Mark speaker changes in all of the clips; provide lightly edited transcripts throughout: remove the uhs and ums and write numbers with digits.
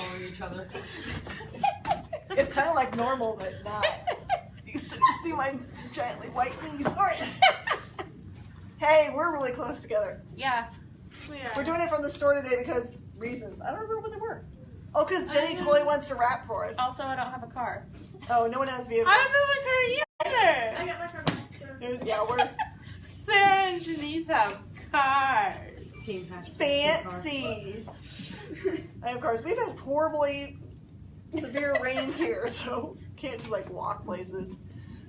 Speaker 1: following each other.
Speaker 2: It's kind of like normal, but not. You still see my giantly white knees. All right. Hey, we're really close together.
Speaker 3: Yeah. We are.
Speaker 2: We're doing it from the store today because reasons. I don't remember what they were. Oh, because Jenny totally wants to rap for us.
Speaker 3: Also, I don't have a car.
Speaker 2: Oh, no one has vehicles.
Speaker 4: I don't have a car either.
Speaker 5: I got my car back, so.
Speaker 2: Yeah, we're
Speaker 4: Sarah and Janice have cars.
Speaker 1: Team hashtag.
Speaker 2: fancy. I have cars. We've had horribly severe rains here, so can't just like walk places.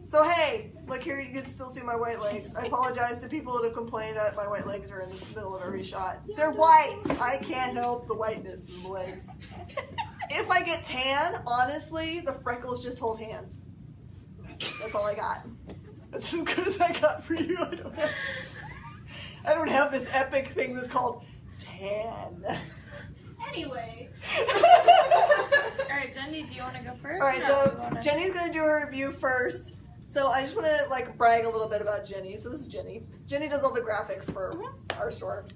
Speaker 2: So hey, look here, you can still see my white legs. I apologize to people that have complained that my white legs are in the middle of every shot. They're white. I can't help the whiteness in the legs. If I get tan, honestly, the freckles just hold hands. That's all I got. That's as good as I got for you. I don't have this epic thing that's called tan.
Speaker 5: Anyway.
Speaker 3: Alright, Jenny, do you want to go first?
Speaker 2: Alright, so Jenny's going to do her review first. So I just want to like brag a little bit about Jenny. So this is Jenny. Jenny does all the graphics for our store.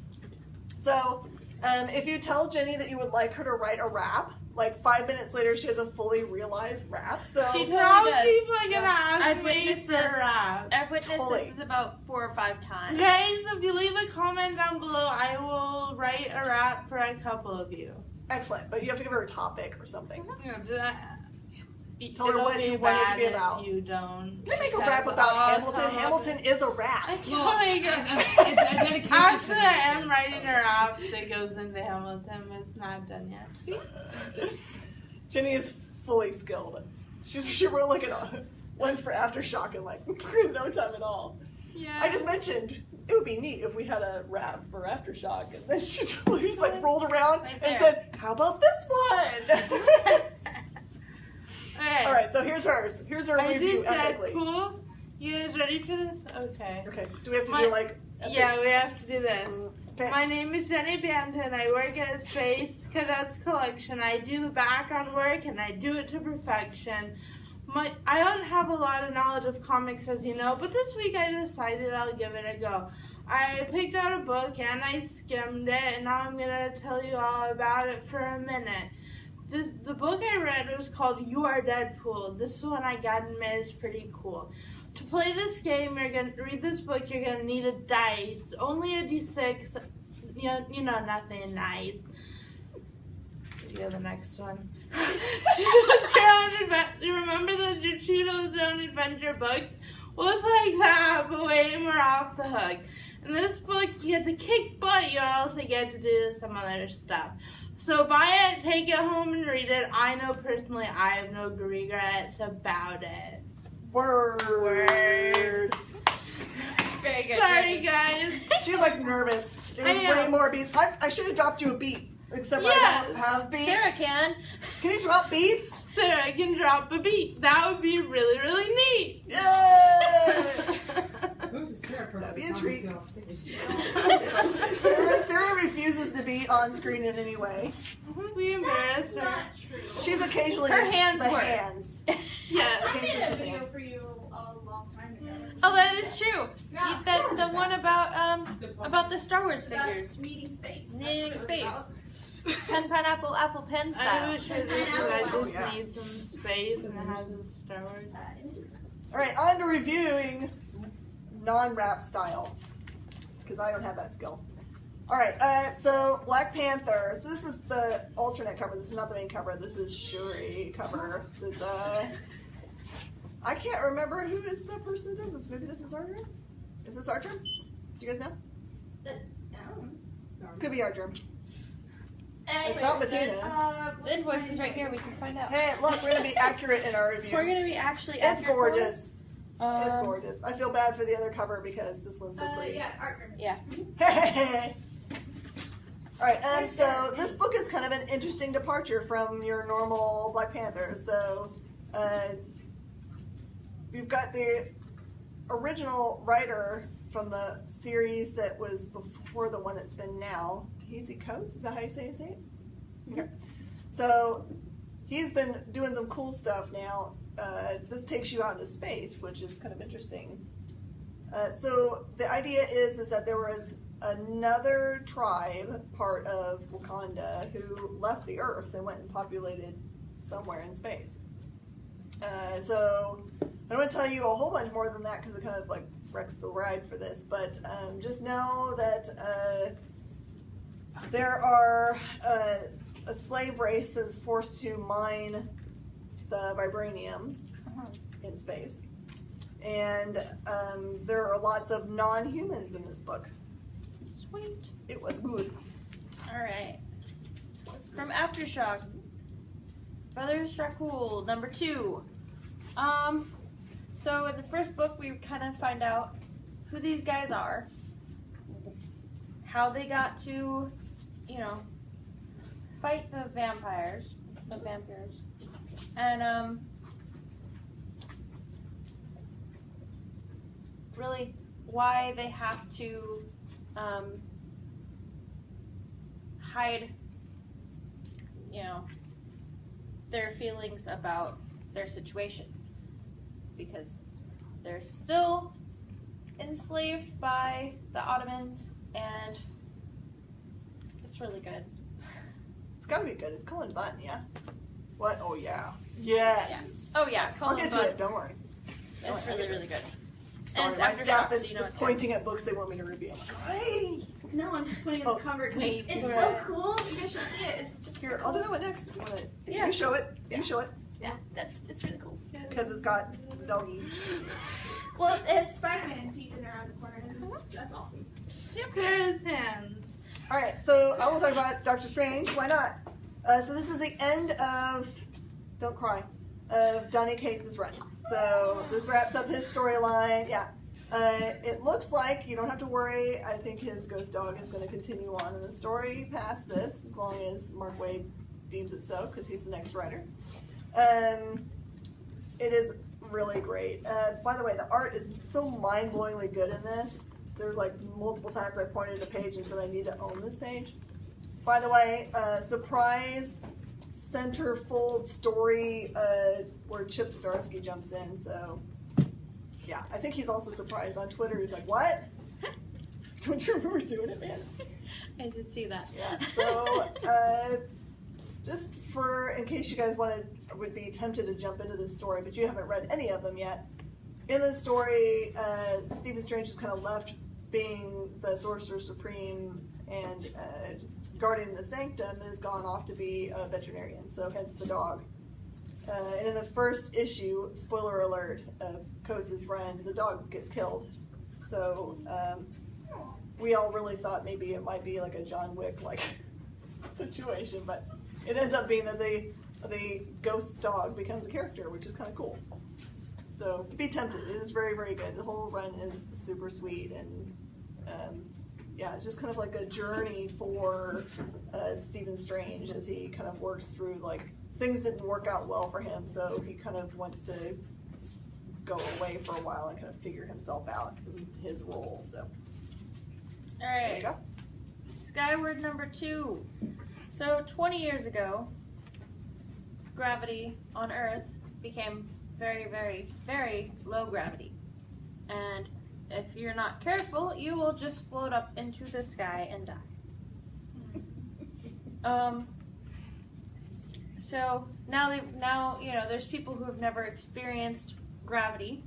Speaker 2: So if you tell Jenny that you would like her to write a rap, like 5 minutes later she has a fully realized rap. So
Speaker 3: She totally
Speaker 4: How
Speaker 3: does.
Speaker 4: people are gonna ask
Speaker 3: I've
Speaker 4: me
Speaker 3: witnessed
Speaker 4: for
Speaker 3: this.
Speaker 4: rap?
Speaker 3: I've witnessed
Speaker 2: Totally.
Speaker 3: this about 4 or 5 times.
Speaker 4: Guys, if you leave a comment down below, I will write a rap for a couple of you.
Speaker 2: excellent, but you have to give her a topic or something. Tell her
Speaker 4: It'll
Speaker 2: what
Speaker 4: be
Speaker 2: you want it to be
Speaker 4: bad
Speaker 2: about.
Speaker 4: If you don't.
Speaker 2: Can I make a rap about Hamilton? Hamilton is a rap.
Speaker 4: I
Speaker 1: Well,
Speaker 4: can't make it.
Speaker 1: it's a dedication
Speaker 4: Actually,
Speaker 1: to
Speaker 4: I am writing a rap that goes into Hamilton, but it's not done yet. See?
Speaker 2: Jenny is fully skilled. She wrote like one for Aftershock in like no time at all.
Speaker 4: Yeah.
Speaker 2: I just mentioned it would be neat if we had a rap for Aftershock, and then she totally just like rolled around
Speaker 3: Right
Speaker 2: and
Speaker 3: there.
Speaker 2: said, "How about this one?"
Speaker 4: Okay.
Speaker 2: All right, so here's hers. Here's her
Speaker 4: I
Speaker 2: review
Speaker 4: did
Speaker 2: epically.
Speaker 4: Deadpool. You guys ready for this? Okay.
Speaker 2: Okay, do we have to
Speaker 4: My-
Speaker 2: do like? epic?
Speaker 4: Yeah, we have to do this.
Speaker 2: Okay.
Speaker 4: My name is Jenny Banton. I work at a Space Cadets Collection. I do the background work and I do it to perfection. I don't have a lot of knowledge of comics, as you know, but this week I decided I'll give it a go. I picked out a book and I skimmed it, and now I'm going to tell you all about it for a minute. The book I read was called You Are Deadpool. This one I got and made is pretty cool. To play this game, you're going to read this book, you're going to need a dice. Only a d6, you know, nothing nice. You go the next one. You remember those Choose Your Own Adventure books? Well, it's like that, but way more off the hook. In this book, you get to kick butt, you also get to do some other stuff. So buy it, take it home, and read it. I know personally I have no regrets about it.
Speaker 2: Word.
Speaker 3: Very good.
Speaker 4: Sorry, guys.
Speaker 2: She's like nervous. There's
Speaker 4: I
Speaker 2: way
Speaker 4: am.
Speaker 2: more beats. I should have dropped you a beat, except I
Speaker 4: Yes.
Speaker 2: don't have beats.
Speaker 3: Sarah can.
Speaker 2: Can you drop beats?
Speaker 4: Sarah can drop a beat. That would be really, really neat.
Speaker 2: Yay!
Speaker 1: Who's the Sarah person?
Speaker 2: That'd be a treat.
Speaker 1: Conference
Speaker 2: Sarah refuses to beat on screen in any way.
Speaker 4: We embarrassed
Speaker 5: That's
Speaker 4: her.
Speaker 5: not true.
Speaker 2: She's occasionally
Speaker 3: Her hands
Speaker 2: the
Speaker 3: work.
Speaker 2: hands.
Speaker 4: Yeah.
Speaker 5: I did a
Speaker 2: She's
Speaker 5: video
Speaker 2: hands.
Speaker 5: for you a long time ago.
Speaker 3: Oh, that is true.
Speaker 5: Yeah.
Speaker 3: The one about the Star Wars figures.
Speaker 5: Needing space. That's
Speaker 3: Needing
Speaker 5: what it was
Speaker 3: space.
Speaker 5: about.
Speaker 3: Pen, pineapple, apple, pen
Speaker 4: I
Speaker 3: style.
Speaker 4: wish I just
Speaker 2: Oh, yeah.
Speaker 4: need some space and it has a Star Wars.
Speaker 5: Images.
Speaker 2: All right, on to reviewing non-rap style, because I don't have that skill. All right, so Black Panther. So this is the alternate cover. This is not the main cover. This is Shuri cover. This, I can't remember who is the person that does this. Maybe this is Archer? Is this Archer? Do you guys know? Could be Archer. It's not Bettina.
Speaker 3: The invoice is right here. We can find out.
Speaker 2: Hey, look, we're going to be accurate in our review.
Speaker 3: We're gonna be actually.
Speaker 2: It's
Speaker 3: accurate for
Speaker 2: gorgeous.
Speaker 3: this.
Speaker 2: It's gorgeous. I feel bad for the other cover because this one's so pretty.
Speaker 5: Yeah, Art.
Speaker 3: Yeah.
Speaker 2: Alright, so this book is kind of an interesting departure from your normal Black Panther. So, you've got the original writer from the series that was before the one that's been now. Tahiti Coates, is that how you say his name? Okay. So, he's been doing some cool stuff now. This takes you out into space, which is kind of interesting. So the idea is that there was another tribe, part of Wakanda, who left the Earth and went and populated somewhere in space. So I don't want to tell you a whole bunch more than that because it kind of like wrecks the ride for this, but just know that there are a slave race that's forced to mine the vibranium in space. And there are lots of non-humans in this book.
Speaker 3: Sweet.
Speaker 2: It was good.
Speaker 3: Alright. From Aftershock. Brothers Dracul, number 2. So in the first book we kind of find out who these guys are, how they got to, you know, fight the vampires, and really why they have to hide, you know, their feelings about their situation, because they're still enslaved by the Ottomans, and it's really good.
Speaker 2: It's gotta be good. It's Cullen Bunn, yeah? What? Oh, yeah. Yes.
Speaker 3: Oh yeah,
Speaker 2: I'll
Speaker 3: Cullen
Speaker 2: get to
Speaker 3: Bunn.
Speaker 2: it, don't worry.
Speaker 3: It's really, really good.
Speaker 2: Sorry,
Speaker 3: it's
Speaker 2: my
Speaker 3: Aftershock,
Speaker 2: staff is,
Speaker 3: so you know
Speaker 2: is
Speaker 3: it's good.
Speaker 2: pointing at books they want me to review. I'm like, hey!
Speaker 5: No, I'm just pointing at
Speaker 2: Oh.
Speaker 5: the cover. 'Cause
Speaker 3: Wait
Speaker 5: it's
Speaker 3: for
Speaker 5: so
Speaker 3: it.
Speaker 5: cool. You guys should see it. It's just
Speaker 2: Here, I'll do that one next. You wanna-
Speaker 3: Yeah.
Speaker 2: You show it. You show it.
Speaker 5: Yeah, it's really cool.
Speaker 2: Because it's got the doggy.
Speaker 5: Well, it's Spider-Man peeking around the corner. And that's awesome.
Speaker 4: Sarah's hands.
Speaker 2: Alright, so I will talk about Doctor Strange. Why not? So this is the end of, don't cry, of Donny Cates' run. So this wraps up his storyline. Yeah. It looks like you don't have to worry. I think his ghost dog is going to continue on in the story past this, as long as Mark Waid deems it so, because he's the next writer. It is really great. By the way, the art is so mind-blowingly good in this. There's like multiple times I pointed at a page and said I need to own this page. By the way, surprise centerfold story where Chip Zdarsky jumps in. So, yeah, I think he's also surprised on Twitter. He's like, "What? Don't you remember doing it, man?"
Speaker 3: I did see that.
Speaker 2: Yeah. So, just for in case you guys would be tempted to jump into this story, but you haven't read any of them yet. In this story, Stephen Strange is kind of left being the Sorcerer Supreme and guardian of the Sanctum, and has gone off to be a veterinarian, so hence the dog. And in the first issue, spoiler alert, of Coates' run, the dog gets killed. So we all really thought maybe it might be like a John Wick-like situation, but it ends up being that the ghost dog becomes a character, which is kind of cool. So be tempted. It is very, very good. The whole run is super sweet, and yeah, it's just kind of like a journey for Stephen Strange as he kind of works through, like, things didn't work out well for him, so he kind of wants to go away for a while and kind of figure himself out in his role. So there you
Speaker 3: Alright,
Speaker 2: go.
Speaker 3: Skyward number 2. So 20 years ago, gravity on Earth became very, very, very low gravity. And if you're not careful, you will just float up into the sky and die. So now you know, there's people who have never experienced gravity,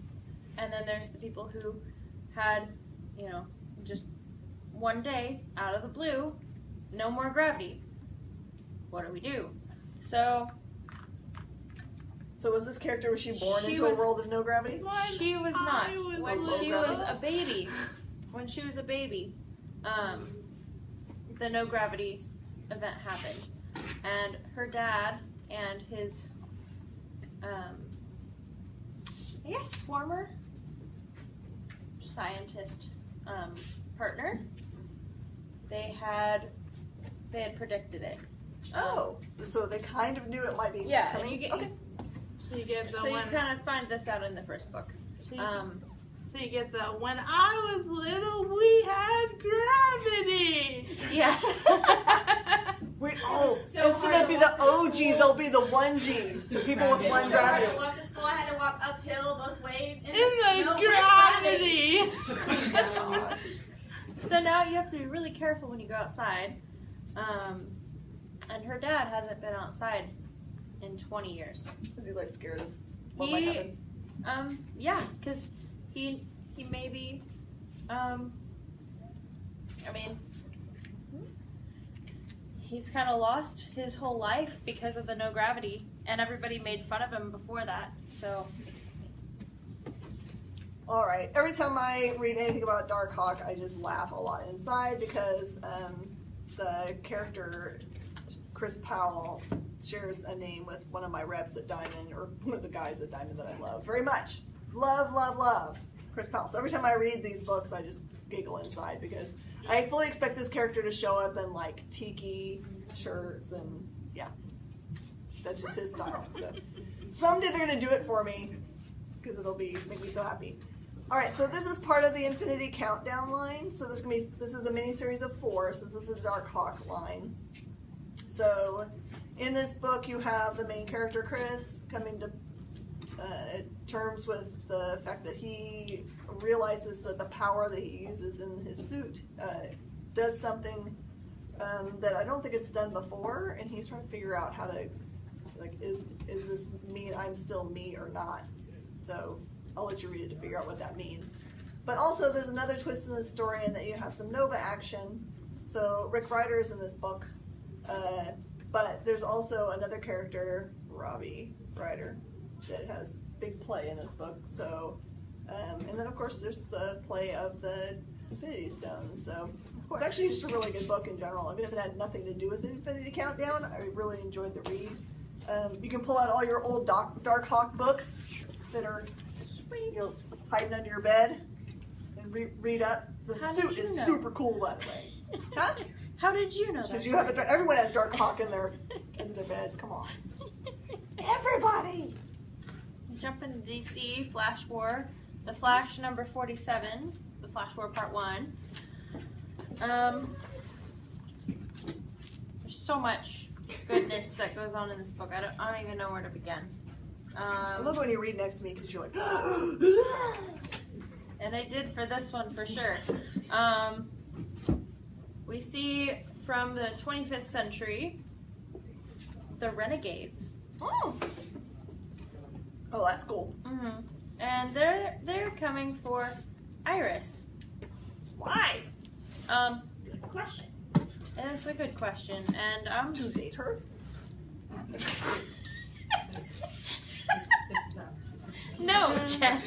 Speaker 3: and then there's the people who had, you know, just one day out of the blue, no more gravity. What do we do? So
Speaker 2: was this character, was she born
Speaker 3: She
Speaker 2: into
Speaker 3: was-
Speaker 2: a world of no gravity?
Speaker 3: she was not.
Speaker 4: I was
Speaker 3: When
Speaker 2: low
Speaker 3: she
Speaker 2: gravity?
Speaker 3: was a baby, the no gravity event happened, and her dad and his, I guess, former scientist partner, they had predicted it.
Speaker 2: Oh, so they kind of knew it might be
Speaker 3: Yeah,
Speaker 2: coming?
Speaker 3: and you get
Speaker 2: Okay.
Speaker 4: So you get the
Speaker 3: so you
Speaker 4: when,
Speaker 3: kind of find this out in the first book.
Speaker 4: so you get the when I was little we had gravity.
Speaker 3: Yeah.
Speaker 2: Wait,
Speaker 5: so
Speaker 2: instead
Speaker 5: hard
Speaker 2: of be
Speaker 5: to
Speaker 2: the
Speaker 5: walk to
Speaker 2: OG,
Speaker 5: school.
Speaker 2: they'll be the 1G. So people with
Speaker 5: It's
Speaker 2: one
Speaker 5: so hard
Speaker 2: gravity.
Speaker 5: to walk to school. I had to walk uphill both ways in
Speaker 4: In the
Speaker 5: snow with
Speaker 4: gravity.
Speaker 3: So now you have to be really careful when you go outside. And her dad hasn't been outside in 20 years.
Speaker 2: Is he like scared of what might happen?
Speaker 3: Yeah, because he maybe, I mean, he's kind of lost his whole life because of the no gravity, and everybody made fun of him before that, so.
Speaker 2: All right. Every time I read anything about Darkhawk, I just laugh a lot inside because the character Chris Powell shares a name with one of my reps at Diamond, or one of the guys at Diamond that I love very much. Love Chris Powell. So every time I read these books, I just giggle inside because I fully expect this character to show up in like tiki shirts and yeah, that's just his style. So someday they're gonna do it for me because it'll make me so happy. All right, so this is part of the Infinity Countdown line. So this is a mini series of 4, so this is a Darkhawk line. So in this book, you have the main character Chris coming to terms with the fact that he realizes that the power that he uses in his suit does something that I don't think it's done before, and he's trying to figure out how to, like, is this me? I'm still me or not? So I'll let you read it to figure out what that means. But also, there's another twist in the story in that you have some Nova action. So Rick Ryder's in this book, but there's also another character, Robbie Ryder, that has big play in this book. So, and then of course there's the play of the Infinity Stones. So it's actually just a really good book in general. Even if it had nothing to do with the Infinity Countdown, I really enjoyed the read. You can pull out all your old Darkhawk books that are hiding under your bed and read up. The suit is super cool, by the way. Huh?
Speaker 3: How did you know that?
Speaker 2: Because you have everyone has Darkhawk in their beds. Come on, everybody.
Speaker 3: Jump into DC, Flash War, The Flash number 47, The Flash War Part 1. There's so much goodness that goes on in this book. I don't even know where to begin.
Speaker 2: I love when you read next to me because you're like,
Speaker 3: and I did for this one for sure. We see from the 25th century, the Renegades.
Speaker 2: oh, that's cool.
Speaker 3: Mm-hmm. And they're coming for Iris.
Speaker 2: Why?
Speaker 5: Good question.
Speaker 3: It's a good question, and I'm
Speaker 2: To
Speaker 3: just
Speaker 2: date her?
Speaker 3: no, Jen.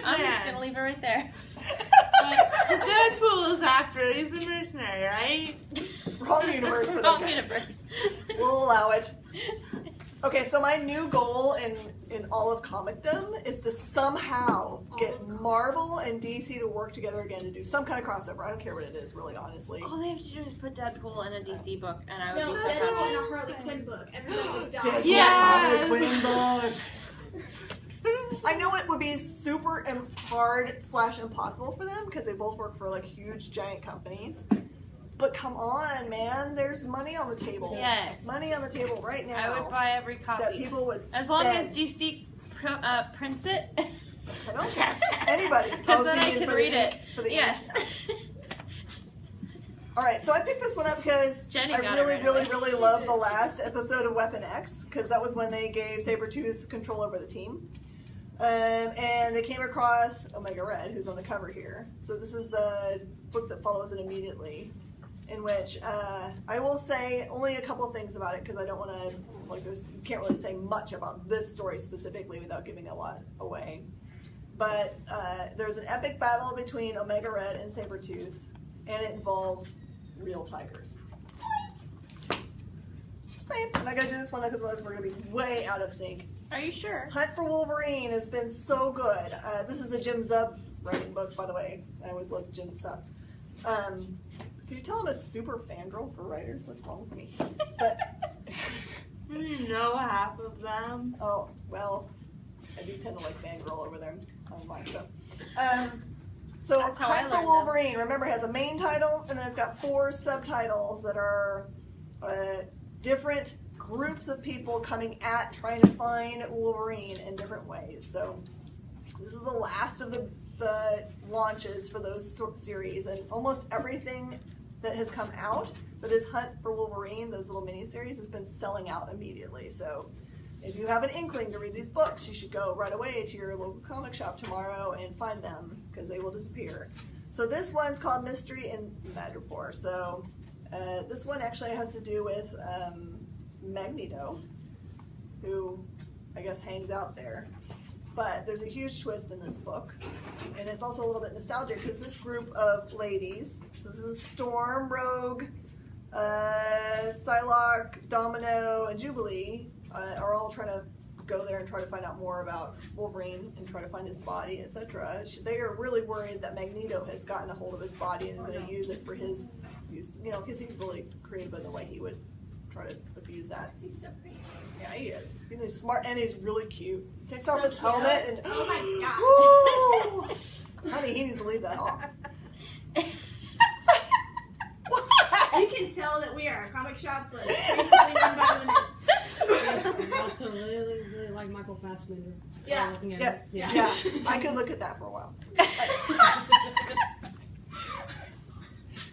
Speaker 3: I'm just gonna leave it right there.
Speaker 4: Deadpool is after her. He's a mercenary, right?
Speaker 2: Wrong universe, but
Speaker 3: Wrong
Speaker 2: okay.
Speaker 3: universe.
Speaker 2: We'll allow it. Okay, so my new goal in all of comicdom is to somehow get Marvel and DC to work together again to do some kind of crossover. I don't care what it is, really, honestly.
Speaker 3: All they have to do is put Deadpool in a DC book, and I would
Speaker 5: No,
Speaker 3: be so
Speaker 5: Deadpool in
Speaker 3: happy.
Speaker 5: a Harley Quinn book. Everybody would die.
Speaker 2: Deadpool
Speaker 4: Yes!
Speaker 2: Harley Quinn book. I know it would be super hard / impossible for them because they both work for like huge giant companies. But come on, man, there's money on the table.
Speaker 3: Yes.
Speaker 2: Money on the table right now.
Speaker 3: I would buy every
Speaker 2: that
Speaker 3: copy.
Speaker 2: people would
Speaker 3: As long as
Speaker 2: spend.
Speaker 3: DC prints it.
Speaker 2: I don't care. Anybody.
Speaker 3: Because then I
Speaker 2: Posting
Speaker 3: can
Speaker 2: for the
Speaker 3: read
Speaker 2: ink-
Speaker 3: it.
Speaker 2: for the ink.
Speaker 3: Yes.
Speaker 2: All right, so I picked this one up because
Speaker 3: Jenny
Speaker 2: I
Speaker 3: got
Speaker 2: really,
Speaker 3: it right
Speaker 2: really,
Speaker 3: away.
Speaker 2: really love the last episode of Weapon X because that was when they gave Sabretooth control over the team. And they came across Omega Red, who's on the cover here. So this is the book that follows it immediately, in which I will say only a couple of things about it because I don't want to, like, you can't really say much about this story specifically without giving a lot away. But there's an epic battle between Omega Red and Sabretooth, and it involves real tigers. Just saying. And I gotta do this one because we're gonna be way out of sync.
Speaker 3: Are you sure?
Speaker 2: Hunt for Wolverine has been so good. This is a Jim Zub writing book, by the way. I always love Jim Zub. Can you tell I'm a super fangirl for writers? What's wrong with me? But
Speaker 4: You know half of them.
Speaker 2: oh well, I do tend to like fangirl over there online. So,
Speaker 3: That's how I
Speaker 2: Hunt for
Speaker 3: learned
Speaker 2: Wolverine. Remember, it has a main title, and then it's got 4 subtitles that are different groups of people coming at trying to find Wolverine in different ways. So this is the last of the the launches for those series, and almost everything that has come out that is Hunt for Wolverine, those little mini-series, has been selling out immediately. So if you have an inkling to read these books, you should go right away to your local comic shop tomorrow and find them, because they will disappear. So this one's called Mystery in Madripoor. So this one actually has to do with Magneto, who I guess hangs out there. But there's a huge twist in this book, and it's also a little bit nostalgic because this group of ladies, so this is Storm, Rogue, Psylocke, Domino, and Jubilee, are all trying to go there and try to find out more about Wolverine and try to find his body, etc. They are really worried that Magneto has gotten a hold of his body and is going to use it for his use, because he's really creative in the way he would try to abuse that.
Speaker 5: He's so pretty.
Speaker 2: Yeah, he is. He's smart and he's really cute. He takes
Speaker 5: So
Speaker 2: off his
Speaker 5: cute.
Speaker 2: helmet and
Speaker 5: Oh my
Speaker 2: Woo! Honey, he needs to leave that off.
Speaker 5: You can tell that we are a comic shop that's recently run by women.
Speaker 1: I also really, really like Michael Fassbender.
Speaker 5: Yeah.
Speaker 1: Looking at
Speaker 2: Yes.
Speaker 1: it.
Speaker 2: Yeah. I could look at that for a while.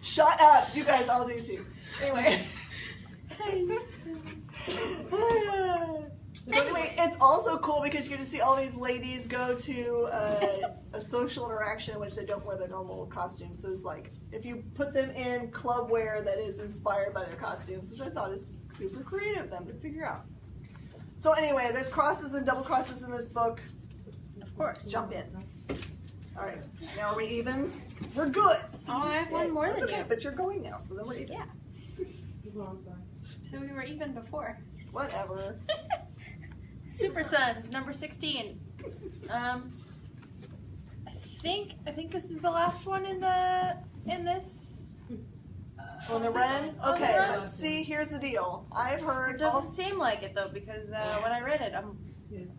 Speaker 2: Shut up. You guys all do too. Anyway. So anyway, it's also cool because you get to see all these ladies go to a social interaction in which they don't wear their normal costumes. So it's like, if you put them in club wear that is inspired by their costumes, which I thought is super creative of them to figure out. So anyway, there's crosses and double crosses in this book.
Speaker 3: Of course.
Speaker 2: Jump in. All right, now are we evens? We're goods.
Speaker 3: Oh, I have one more
Speaker 2: That's
Speaker 3: than
Speaker 2: okay,
Speaker 3: you.
Speaker 2: but you're going now, so then we're even.
Speaker 3: Yeah.
Speaker 1: Oh, I'm sorry.
Speaker 3: So we were even before.
Speaker 2: Whatever.
Speaker 3: Super Sons, number 16. I think this is the last one in this.
Speaker 2: On the Ren?
Speaker 3: On the
Speaker 2: Okay,
Speaker 3: Ren.
Speaker 2: let's see, here's the deal. I've
Speaker 3: It
Speaker 2: heard,
Speaker 3: doesn't seem like it though, because when I read it, I'm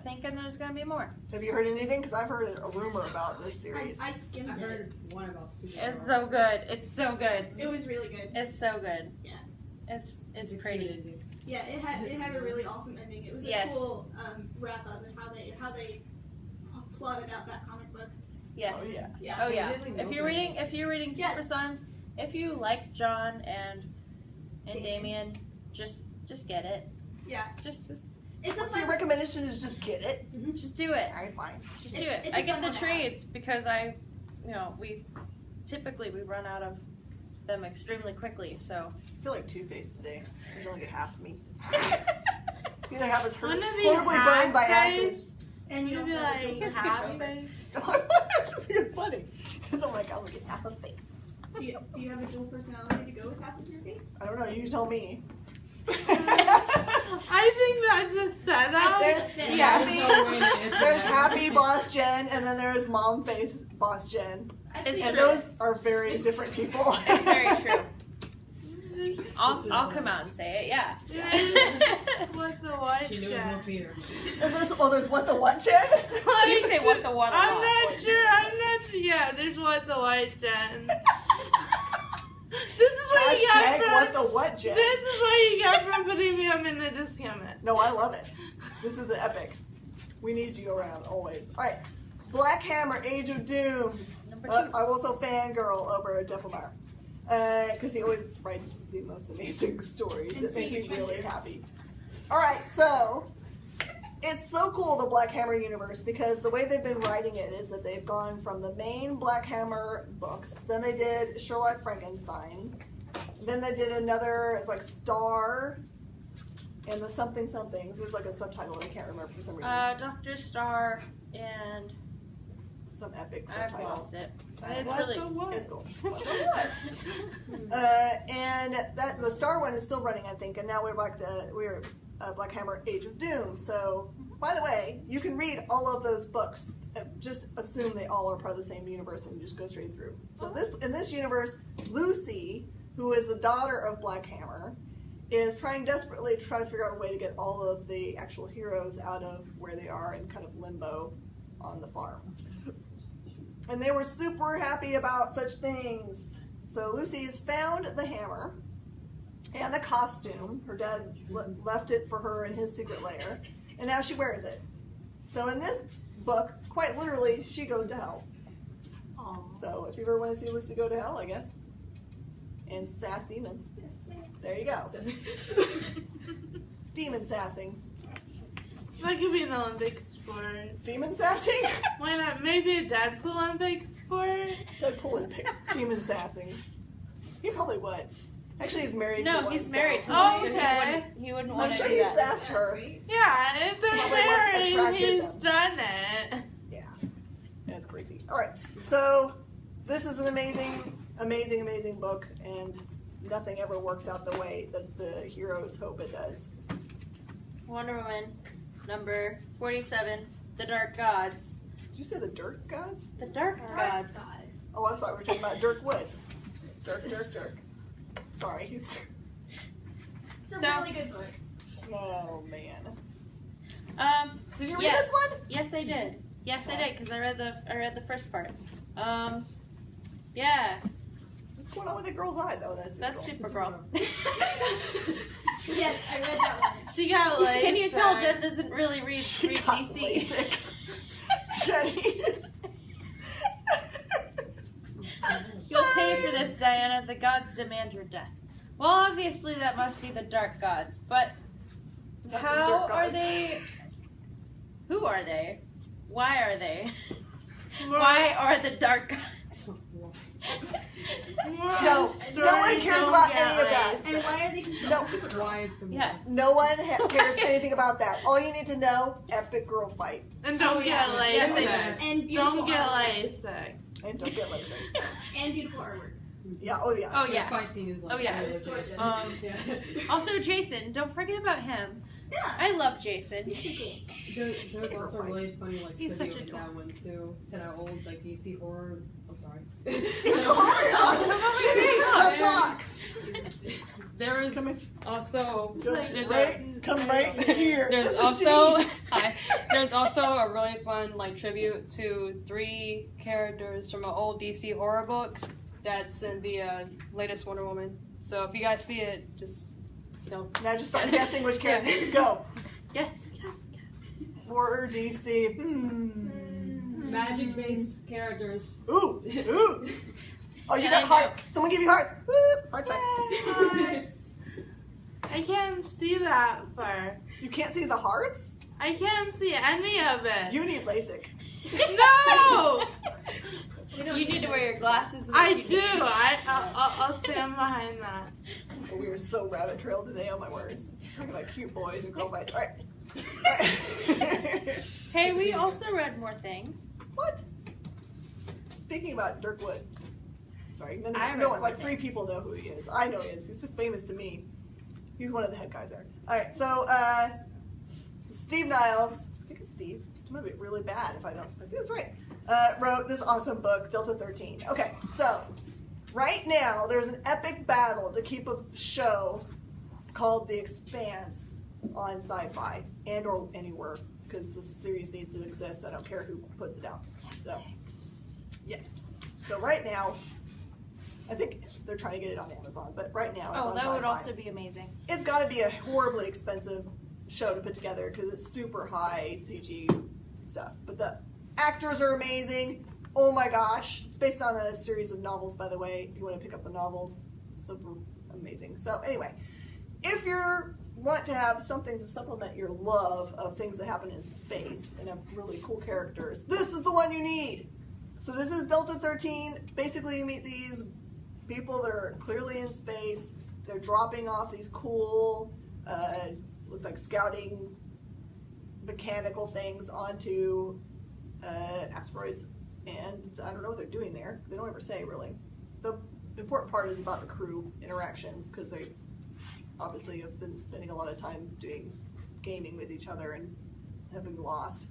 Speaker 3: thinking there's gonna be more.
Speaker 2: have you heard anything? Because I've heard a rumor about this series.
Speaker 5: I skimmed
Speaker 1: I
Speaker 5: it.
Speaker 1: heard one about Super.
Speaker 3: It's so good. It's so good.
Speaker 5: It was really good.
Speaker 3: It's so good.
Speaker 5: Yeah.
Speaker 3: It's pretty.
Speaker 5: Yeah, it had a really awesome ending. It was
Speaker 3: Yes.
Speaker 5: a cool wrap up and how they plotted out that comic book.
Speaker 3: Yes.
Speaker 2: Oh, yeah.
Speaker 5: Yeah.
Speaker 3: Oh yeah.
Speaker 1: Really
Speaker 3: If you're reading
Speaker 5: Yeah.
Speaker 3: Super Sons, if you like John and Damien, just get it.
Speaker 5: Yeah.
Speaker 3: Just
Speaker 5: It's a
Speaker 2: What's your
Speaker 5: fun.
Speaker 2: recommendation is just get it?
Speaker 3: just do it.
Speaker 2: Alright, fine.
Speaker 3: Just
Speaker 5: It's-
Speaker 3: do it.
Speaker 5: it's a
Speaker 3: I get
Speaker 5: fun
Speaker 3: the
Speaker 5: one to have.
Speaker 3: trades because we typically run out of them extremely quickly. So
Speaker 2: I feel like Two-Faced today. There's only like half of me. Either have us
Speaker 4: Wouldn't it be
Speaker 2: horribly burned by acid.
Speaker 4: half-faced?
Speaker 5: And you
Speaker 4: You'd be
Speaker 5: also have
Speaker 4: like,
Speaker 3: It's
Speaker 4: half
Speaker 3: good.
Speaker 4: face.
Speaker 2: I just think it's funny. Because I'm like, I'll get half a face.
Speaker 5: do you have a dual personality to go with half of your face?
Speaker 2: I don't know, you tell me.
Speaker 4: I think that's a setup.
Speaker 2: There's
Speaker 3: Yeah.
Speaker 2: happy,
Speaker 1: There's no way to answer
Speaker 2: there's
Speaker 1: that.
Speaker 2: happy Boss Jen, and then there's Mom Face Boss Jen.
Speaker 5: I
Speaker 3: It's
Speaker 5: think
Speaker 2: And
Speaker 3: true.
Speaker 2: those are very different people.
Speaker 3: it's very true. I'll come out and say it. Yeah.
Speaker 4: What the what?
Speaker 1: She knew it was no fear.
Speaker 2: And there's what the what Jen?
Speaker 3: You say what the what? a
Speaker 4: I'm
Speaker 3: lot.
Speaker 4: not sure. Yeah, there's what the white Jen. This is what you
Speaker 2: Hashtag
Speaker 4: get
Speaker 2: what
Speaker 4: from.
Speaker 2: the what Jen?
Speaker 4: This is what you get from putting me on minute to skim it.
Speaker 2: No, I love it. This is epic. We need you around always. All right, Black Hammer, Age of Doom.
Speaker 3: Number 2.
Speaker 2: I'm also fangirl over Deffelmeyer because he always writes the most amazing stories that make me
Speaker 5: Insane
Speaker 2: really
Speaker 5: adventure.
Speaker 2: happy. All right, so it's so cool, the Black Hammer universe, because the way they've been writing it is that they've gone from the main Black Hammer books, then they did Sherlock Frankenstein, then they did another, it's like Star, and the something somethings. There's like a subtitle that I can't remember for some reason.
Speaker 3: Dr. Star and
Speaker 2: Some epic
Speaker 3: I've
Speaker 2: subtitle.
Speaker 3: lost it. But it's
Speaker 4: What
Speaker 3: really
Speaker 4: the what?
Speaker 2: It's cool. And that the Star one is still running, I think, and now we're Black Hammer Age of Doom. So, by the way, you can read all of those books. Just assume they all are part of the same universe and just go straight through. So in this universe, Lucy, who is the daughter of Black Hammer, is trying desperately to try to figure out a way to get all of the actual heroes out of where they are in kind of limbo on the farm. And they were super happy about such things. So Lucy's found the hammer and the costume. Her dad left it for her in his secret lair, and now she wears it. So in this book, quite literally, she goes to hell. So if you ever want to see Lucy go to hell, I guess, and sass demons, there you go. Demon sassing.
Speaker 4: That could be an Olympic sport.
Speaker 2: Demon sassing?
Speaker 4: Why not? Maybe a Deadpool Olympic sport?
Speaker 2: Deadpool Olympic. Demon sassing. He probably would. Actually, he's married to one.
Speaker 3: No, he's married to
Speaker 2: so
Speaker 3: one,
Speaker 4: Oh,
Speaker 3: so
Speaker 4: okay.
Speaker 3: he wouldn't
Speaker 2: I'm
Speaker 3: want to
Speaker 2: sure
Speaker 3: do
Speaker 2: he
Speaker 3: that.
Speaker 2: sassed her.
Speaker 4: Yeah, if they're
Speaker 2: Probably what
Speaker 4: married,
Speaker 2: attracted
Speaker 4: he's
Speaker 2: them.
Speaker 4: done it.
Speaker 2: Yeah. That's crazy. All right. So this is an amazing, amazing, amazing book, and nothing ever works out the way that the heroes hope it does.
Speaker 3: Wonder Woman, number 47, The Dark Gods.
Speaker 2: Did you say the Dirk Gods?
Speaker 3: The Dark Gods.
Speaker 2: Oh, I'm sorry. We're talking about Dirk Wood. Dirk. Sorry.
Speaker 5: It's a
Speaker 3: So-
Speaker 5: really good book.
Speaker 2: Oh, man. Did you read
Speaker 3: yes.
Speaker 2: this one?
Speaker 3: Yes, I did. Yes, I did, because I read the first part. Yeah,
Speaker 2: What's going on with the girl's eyes? Oh, that's
Speaker 3: Supergirl.
Speaker 5: Yes, I read that one.
Speaker 4: She got like.
Speaker 3: Can you tell Jen doesn't really read
Speaker 2: She got
Speaker 3: DC?
Speaker 2: LASIK. Jenny.
Speaker 3: You'll pay for this, Diana. The gods demand your death. Well, obviously that must be the Dark Gods, but
Speaker 2: Not the
Speaker 3: how
Speaker 2: Dark
Speaker 3: are
Speaker 2: Gods.
Speaker 3: they? Who are they? Why are they? Why are the Dark Gods?
Speaker 2: No one cares about any of that.
Speaker 5: And why are they controlled?
Speaker 2: No,
Speaker 1: Why is the
Speaker 3: Yes.
Speaker 2: no one cares anything about that. All you need to know: epic girl fight,
Speaker 4: And don't
Speaker 5: Oh,
Speaker 4: get
Speaker 5: yeah.
Speaker 4: LASIK.
Speaker 3: Yes,
Speaker 5: And beautiful
Speaker 4: Don't get
Speaker 5: artwork.
Speaker 4: LASIK.
Speaker 2: and don't get lazy.
Speaker 5: And beautiful artwork.
Speaker 2: Yeah. Oh yeah.
Speaker 3: Oh
Speaker 1: The
Speaker 3: yeah.
Speaker 1: fight scene is like
Speaker 3: Oh, yeah.
Speaker 1: really
Speaker 5: It's
Speaker 1: good.
Speaker 5: gorgeous.
Speaker 1: Yeah.
Speaker 3: Also, Jason. Don't forget about him.
Speaker 5: Yeah.
Speaker 3: I love Jason.
Speaker 1: There's also a really funny like
Speaker 3: He's
Speaker 1: tribute
Speaker 3: such a
Speaker 1: with that one too. To that old like DC horror. I'm sorry.
Speaker 2: Come on, talk.
Speaker 1: There is
Speaker 2: Come in.
Speaker 1: also there's a
Speaker 2: Right? Come right here.
Speaker 1: there's
Speaker 2: This is
Speaker 1: also
Speaker 2: Denise.
Speaker 1: hi. There's also a really fun like tribute to 3 characters from an old DC horror book that's in the latest Wonder Woman. So if you guys see it, just
Speaker 2: Now just start guessing which characters. Go.
Speaker 3: Yes.
Speaker 2: Horror DC.
Speaker 1: magic-based characters.
Speaker 2: Ooh. Ooh. Oh, you
Speaker 3: And
Speaker 2: got
Speaker 3: I
Speaker 2: hearts. Someone give you hearts. Woo. Heart back.
Speaker 4: I can't see that far.
Speaker 2: You can't see the hearts?
Speaker 4: I can't see any of it.
Speaker 2: You need LASIK.
Speaker 4: No!
Speaker 3: You need to wear your glasses. when
Speaker 4: I
Speaker 3: you
Speaker 4: do. I'll stand behind that.
Speaker 2: Oh, we were so rabbit trailed today, oh my words. Talking about cute boys and girl fights. All right.
Speaker 3: Hey, we also read more things.
Speaker 2: What? Speaking about Dirk Wood. Sorry,
Speaker 3: I read
Speaker 2: no,
Speaker 3: more
Speaker 2: like 3
Speaker 3: things.
Speaker 2: people know who he is. I know he is. He's so famous to me. He's one of the head guys there. All right, so Steve Niles, I think it's Steve. I'm gonna be really bad if I don't. I think that's right. Wrote this awesome book, Delta 13. Okay, so right now there's an epic battle to keep a show called The Expanse on Sci-Fi and or anywhere because the series needs to exist. I don't care who puts it out. So yes. So right now, I think they're trying to get it on Amazon, but right now it's
Speaker 3: Oh,
Speaker 2: on
Speaker 3: that would
Speaker 2: Sci-Fi.
Speaker 3: also be amazing.
Speaker 2: It's got to be a horribly expensive show to put together because it's super high CG stuff. But the actors are amazing. Oh my gosh. It's based on a series of novels, by the way. If you want to pick up the novels, it's super amazing. So anyway, if you want to have something to supplement your love of things that happen in space and have really cool characters, this is the one you need. So this is Delta 13. Basically, you meet these people that are clearly in space. They're dropping off these cool, looks like scouting mechanical things onto asteroids. And I don't know what they're doing there. They don't ever say, really. The important part is about the crew interactions because they obviously have been spending a lot of time doing gaming with each other and have been lost.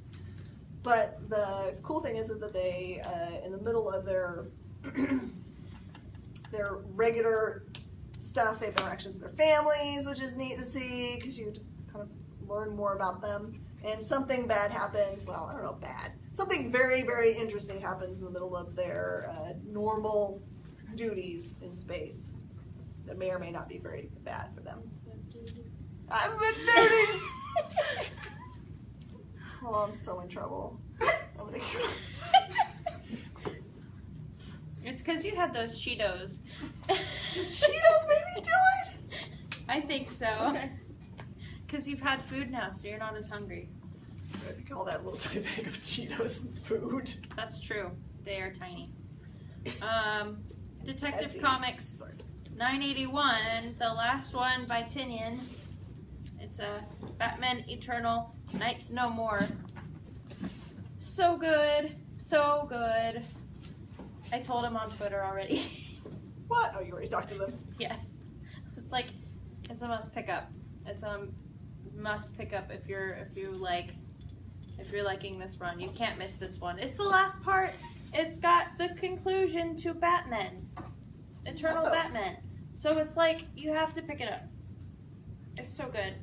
Speaker 2: But the cool thing is that they, in the middle of their their regular stuff, they have interactions with their families, which is neat to see because you kind of learn more about them. And something bad happens. Well, I don't know, bad. Something very, very interesting happens in the middle of their normal duties in space that may or may not be very bad for them. I'm the duties. Oh, I'm so in trouble. I'm gonna...
Speaker 3: It's because you had those Cheetos.
Speaker 2: Cheetos made me do it.
Speaker 3: I think so. Because you've had food now, so you're not as hungry.
Speaker 2: I call that little tiny bag of Cheetos food.
Speaker 3: That's true. They are tiny. Detective
Speaker 2: Etsy.
Speaker 3: Comics
Speaker 2: Sorry.
Speaker 3: 981, the last one by Tinian. It's a Batman Eternal Nights No More. So good. So good. I told him on Twitter already.
Speaker 2: What? Oh, you already talked to them?
Speaker 3: Yes. It's like, it's a must pick up. It's a must pick up if you're liking this run. You can't miss this one. It's the last part. It's got the conclusion to Batman. Eternal
Speaker 2: Oh.
Speaker 3: Batman. So it's like, you have to pick it up. It's so good.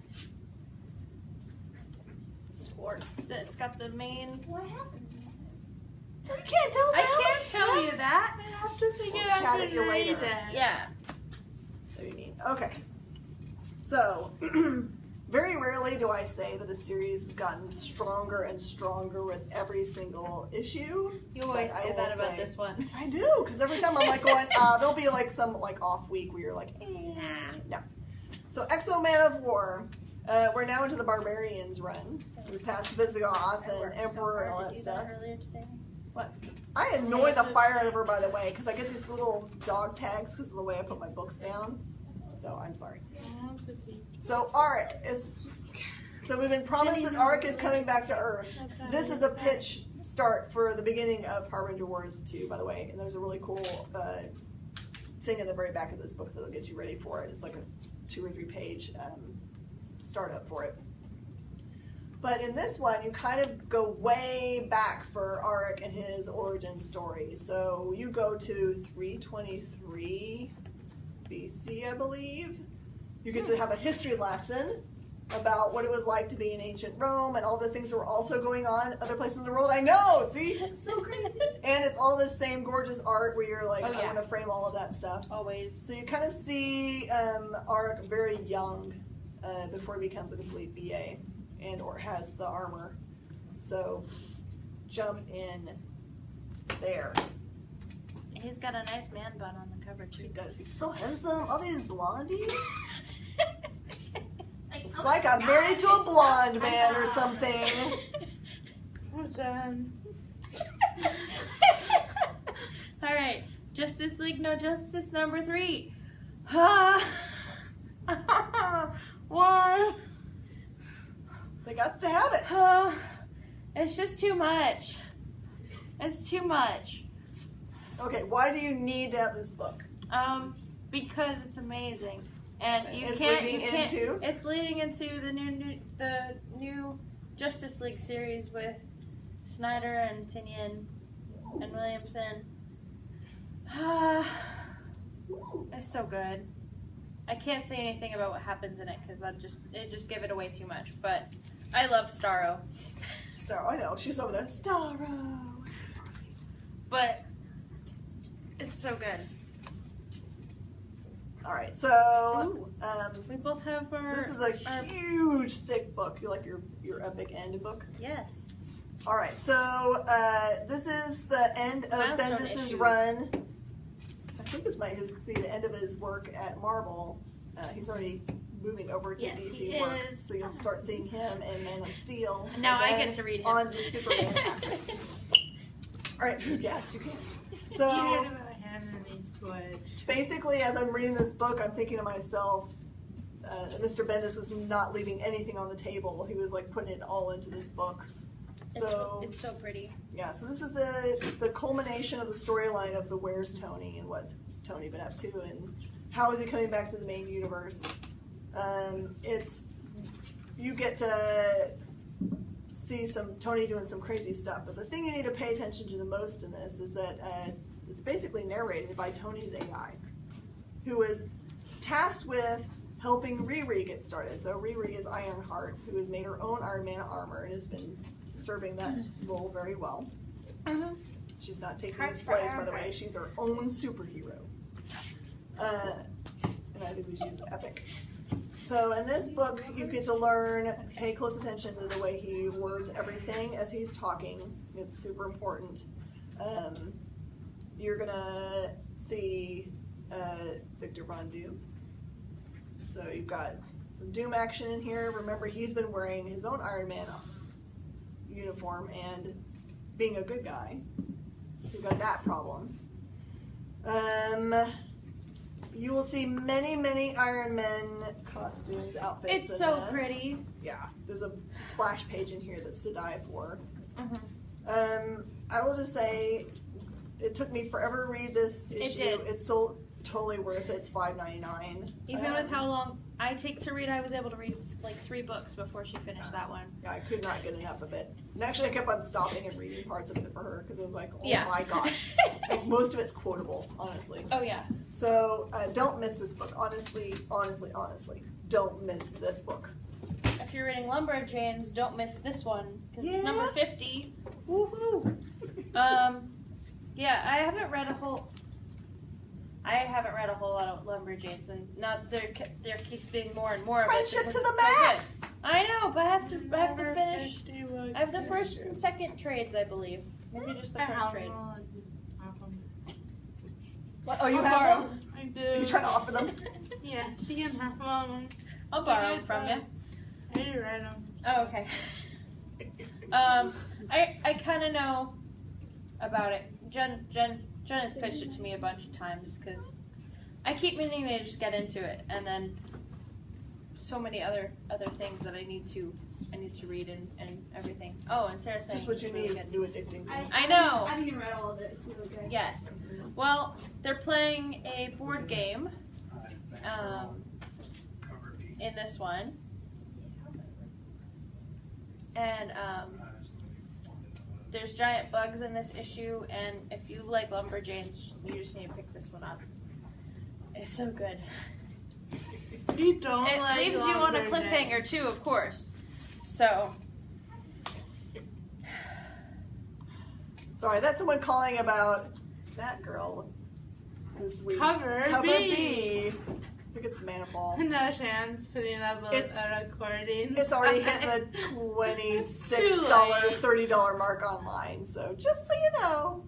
Speaker 2: Lord.
Speaker 3: It's got the main...
Speaker 5: What happened?
Speaker 2: You can't tell them.
Speaker 3: I can't tell you that.
Speaker 4: I have to figure
Speaker 2: We'll
Speaker 4: out
Speaker 2: chat
Speaker 4: the
Speaker 2: at you later.
Speaker 4: reason.
Speaker 3: Yeah.
Speaker 2: What do you mean? Okay. So, very rarely do I say that a series has gotten stronger and stronger with every single issue.
Speaker 3: You always
Speaker 2: But I
Speaker 3: say
Speaker 2: will
Speaker 3: that about
Speaker 2: say-
Speaker 3: this one.
Speaker 2: I do, because every time I'm like going, there'll be like some like off week where you're like, no. So, Exo Man of War. We're now into the Barbarians run. We passed Visigoth and Emperor and all that stuff.
Speaker 3: Earlier today.
Speaker 2: I annoy the fire out of her, by the way, because I get these little dog tags because of the way I put my books down. So I'm sorry. So Arik is. So we've been promised that Arik is coming back to Earth. This is a pitch start for the beginning of Harbinger Wars 2, by the way. And there's a really cool thing in the very back of this book that'll get you ready for it. It's like a 2 or 3 page startup for it. But in this one, you kind of go way back for Arik and his origin story. So you go to 323 BC, I believe. You get to have a history lesson about what it was like to be in ancient Rome and all the things that were also going on other places in the world. I know, see?
Speaker 3: That's so crazy.
Speaker 2: And it's all this same gorgeous art where you're like,
Speaker 3: Oh,
Speaker 2: I
Speaker 3: yeah.
Speaker 2: want to frame all of that stuff.
Speaker 3: Always.
Speaker 2: So you kind of see Arik very young before he becomes a complete BA and or has the armor. So jump in there.
Speaker 3: He's got a nice man bun on the cover
Speaker 2: He
Speaker 3: too.
Speaker 2: does. He's so handsome. All these blondies. It's
Speaker 5: oh
Speaker 2: like
Speaker 5: my
Speaker 2: I'm married to a
Speaker 5: God,
Speaker 2: blonde
Speaker 5: it's
Speaker 2: man
Speaker 5: so
Speaker 2: or
Speaker 5: bad.
Speaker 2: something.
Speaker 4: We're done.
Speaker 3: All right, Justice League No Justice number 3. Why?
Speaker 2: They got to have it.
Speaker 3: It's just too much. It's too much.
Speaker 2: Okay, why do you need to have this book?
Speaker 3: Because it's amazing, and you
Speaker 2: It's
Speaker 3: can't.
Speaker 2: leading
Speaker 3: You can't.
Speaker 2: into?
Speaker 3: It's leading into the new Justice League series with Snyder and Tinian and Williamson. It's so good. I can't say anything about what happens in it because it just give it away too much. But I love Starro.
Speaker 2: Starro, I know. She's over there. Starro.
Speaker 3: But it's so good.
Speaker 2: All right, so
Speaker 3: We both have our.
Speaker 2: this is a
Speaker 3: our,
Speaker 2: huge, thick book. You like your epic end book?
Speaker 3: yes.
Speaker 2: All right, so this is the end of
Speaker 3: Milestone
Speaker 2: Bendis's
Speaker 3: issues.
Speaker 2: run. I think this might be the end of his work at Marvel. He's already moving over to
Speaker 3: Yes,
Speaker 2: DC
Speaker 3: he
Speaker 2: work,
Speaker 3: is.
Speaker 2: so you'll start seeing him in Man of Steel.
Speaker 3: Now
Speaker 2: and
Speaker 3: I
Speaker 2: then
Speaker 3: get to read him.
Speaker 2: on to Superman. After. All right, yes, you can. So basically, as I'm reading this book, I'm thinking to myself, that Mr. Bendis was not leaving anything on the table. He was like putting it all into this book. So
Speaker 3: It's so pretty.
Speaker 2: yeah, so this is the culmination of the storyline of the Where's Tony and what's Tony been up to and how is he coming back to the main universe. You get to see some Tony doing some crazy stuff, but the thing you need to pay attention to the most in this is that it's basically narrated by Tony's AI, who is tasked with helping Riri get started. So Riri is Ironheart, who has made her own Iron Man armor and has been serving that role very well.
Speaker 3: Mm-hmm.
Speaker 2: She's not taking
Speaker 3: Hearts
Speaker 2: his
Speaker 3: for
Speaker 2: place, by the way.
Speaker 3: Ironheart.
Speaker 2: She's her own superhero. And I think she's epic. So in this book, you get to learn, pay close attention to the way he words everything as he's talking. It's super important. you're gonna see Victor Von Doom. So you've got some Doom action in here. Remember, he's been wearing his own Iron Man uniform and being a good guy. So you've got that problem. You will see many, many Iron Man costumes, outfits.
Speaker 3: It's
Speaker 2: in
Speaker 3: so
Speaker 2: this.
Speaker 3: pretty.
Speaker 2: Yeah, there's a splash page in here that's to die for.
Speaker 3: Mm-hmm.
Speaker 2: I will just say, it took me forever to read this issue.
Speaker 3: It did.
Speaker 2: It's so totally worth it. It's $5.99.
Speaker 3: Even with how long I take to read, I was able to read like 3 books before she finished that one.
Speaker 2: Yeah, I could not get enough of it. And actually, I kept on stopping and reading parts of it for her because it was like, oh
Speaker 3: Yeah.
Speaker 2: my gosh. Like, most of it's quotable, honestly.
Speaker 3: Oh yeah.
Speaker 2: So don't miss this book. Honestly, don't miss this book.
Speaker 3: If you're reading Lumberjanes, don't miss this one because
Speaker 2: Yeah.
Speaker 3: it's number 50. Woohoo! Yeah, I haven't read a whole lot of Lumberjanes, and not there keeps being more and more of it.
Speaker 2: Friendship
Speaker 3: because
Speaker 2: to the
Speaker 3: it's so
Speaker 2: max.
Speaker 3: good. I know, but I have to finish.
Speaker 4: 50 books
Speaker 3: I have the
Speaker 4: this
Speaker 3: first
Speaker 4: year.
Speaker 3: and second trades, I believe. Maybe just the
Speaker 4: I
Speaker 3: first
Speaker 4: have
Speaker 3: trade.
Speaker 4: one.
Speaker 2: What? Oh, you
Speaker 3: I'll
Speaker 2: have
Speaker 3: borrow.
Speaker 2: them?
Speaker 4: I do.
Speaker 2: You trying to offer them?
Speaker 4: Yeah, she can have one.
Speaker 3: I'll borrow them from you.
Speaker 4: I did write them.
Speaker 3: Oh, okay. I kind of know about it. Jen has pitched it to me a bunch of times because I keep meaning to just get into it, and then so many other things that I need to read and everything. Oh, and Sarah saying
Speaker 2: Just what you
Speaker 3: it's really
Speaker 2: need.
Speaker 3: good.
Speaker 2: New addicting.
Speaker 3: I know.
Speaker 5: I haven't even read all of it. It's really good.
Speaker 3: Yes. Well, they're playing a board game in this one, and there's giant bugs in this issue, and if you like Lumberjanes, you just need to pick this one up. It's so good.
Speaker 4: You don't
Speaker 3: It
Speaker 4: like
Speaker 3: leaves you on a
Speaker 4: Lumberjanes.
Speaker 3: cliffhanger too, of course. So
Speaker 2: Sorry, that's someone calling about that girl this week.
Speaker 4: Cover
Speaker 2: Cover
Speaker 4: B.
Speaker 2: B. I think it's Manifall.
Speaker 4: No chance putting up a recording.
Speaker 2: It's already hit the $26,
Speaker 4: Too late.
Speaker 2: $30 mark online. So just so you know,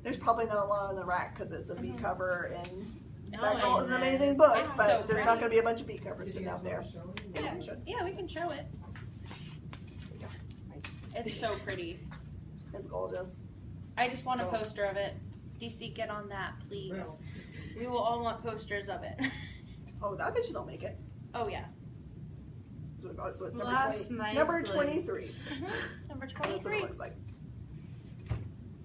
Speaker 2: there's probably not a lot on the rack because it's a B cover, and that girl is an amazing book.
Speaker 3: It's
Speaker 2: But
Speaker 3: so
Speaker 2: there's
Speaker 3: pretty.
Speaker 2: not going to be a bunch of B covers sitting out there.
Speaker 3: yeah, we can show it. It's so pretty.
Speaker 2: It's gorgeous.
Speaker 3: I just want a
Speaker 2: So-
Speaker 3: poster of it. DC, get on that, please. We will all want posters of it.
Speaker 2: Oh, I bet you they'll make it.
Speaker 3: Oh yeah.
Speaker 2: So it's number
Speaker 4: Last
Speaker 2: 20.
Speaker 4: night's
Speaker 2: Number
Speaker 4: list.
Speaker 2: 23.
Speaker 3: Number
Speaker 2: That's what it
Speaker 3: 23.
Speaker 2: looks like.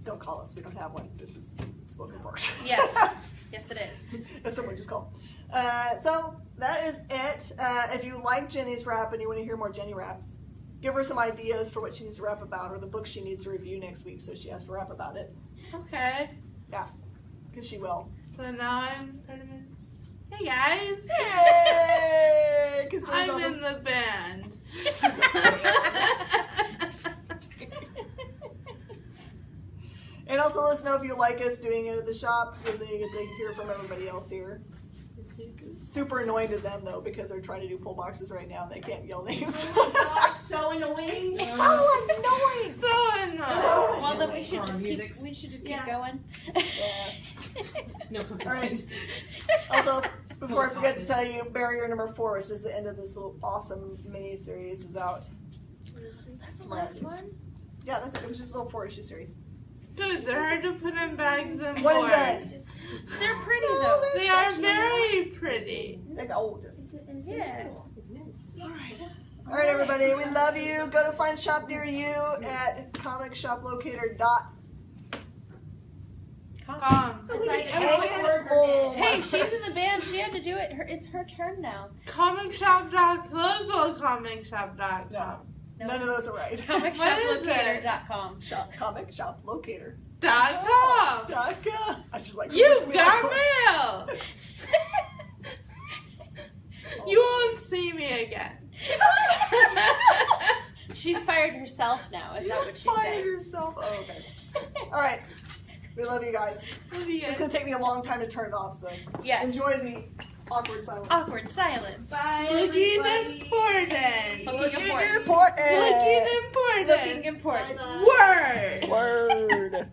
Speaker 2: Don't call us. We don't have one. This is spoken word.
Speaker 3: Yes. Yes, it is.
Speaker 2: As someone just called. So that is it. If you like Jenny's rap and you want to hear more Jenny raps, give her some ideas for what she needs to rap about or the book she needs to review next week so she has to rap about it.
Speaker 4: Okay.
Speaker 2: Because she will.
Speaker 4: So now I'm pretty much. Hey guys.
Speaker 2: Yay! Because Jenny's
Speaker 4: I'm
Speaker 2: awesome.
Speaker 4: in the band.
Speaker 2: And also let us know if you like us doing it at the shop because then you get to hear from everybody else here. Super annoying to them though because they're trying to do pull boxes right now and they can't yell names.
Speaker 5: Oh my gosh, so annoying.
Speaker 2: So annoying!
Speaker 4: So annoying.
Speaker 3: Well, then we should
Speaker 6: Our
Speaker 3: just
Speaker 6: music's-
Speaker 3: keep
Speaker 5: Yeah.
Speaker 3: going.
Speaker 6: No.
Speaker 2: Alright. Also, before I forget to tell you, Barrier number 4, which is the end of this little awesome mini series, is out.
Speaker 3: That's the last one.
Speaker 2: Yeah, that's it. It was just a little 4-issue series.
Speaker 4: Good, they're hard to put in bags and
Speaker 2: One and
Speaker 4: board.
Speaker 2: done.
Speaker 3: They're pretty
Speaker 2: No,
Speaker 3: though.
Speaker 2: they're
Speaker 4: They are
Speaker 2: functional.
Speaker 4: very pretty.
Speaker 2: Like oldest.
Speaker 5: It's
Speaker 3: Yeah.
Speaker 2: Alright. Alright, everybody. We love you. Go to find a shop near you at comicshoplocator.com.
Speaker 5: It's like
Speaker 2: Hanging
Speaker 5: word for
Speaker 2: full.
Speaker 3: Hey, she's in the band. She had to do it. It's her turn now.
Speaker 4: Comicshop.local.comicshop.com.
Speaker 2: None of those are right.
Speaker 3: Comicshoplocator.com.
Speaker 2: Shop, comic shop locator.
Speaker 4: .com.
Speaker 2: .com. I just like
Speaker 4: You
Speaker 2: it's
Speaker 4: got
Speaker 2: me.
Speaker 4: mail. You won't see me again.
Speaker 3: She's fired herself now. Is that what she's
Speaker 2: Fire
Speaker 3: saying?
Speaker 2: yourself. Oh, okay. All right. We love you guys.
Speaker 4: Love you
Speaker 2: It's
Speaker 4: guys.
Speaker 2: gonna take me a long time to turn it off, so
Speaker 3: Yes.
Speaker 2: enjoy the awkward silence.
Speaker 3: Awkward silence.
Speaker 5: Bye,
Speaker 4: Looking
Speaker 5: everybody.
Speaker 4: important.
Speaker 3: Looking important.
Speaker 2: important.
Speaker 4: Looking important.
Speaker 3: Looking important.
Speaker 5: Bye-bye.
Speaker 4: Word.
Speaker 2: Word.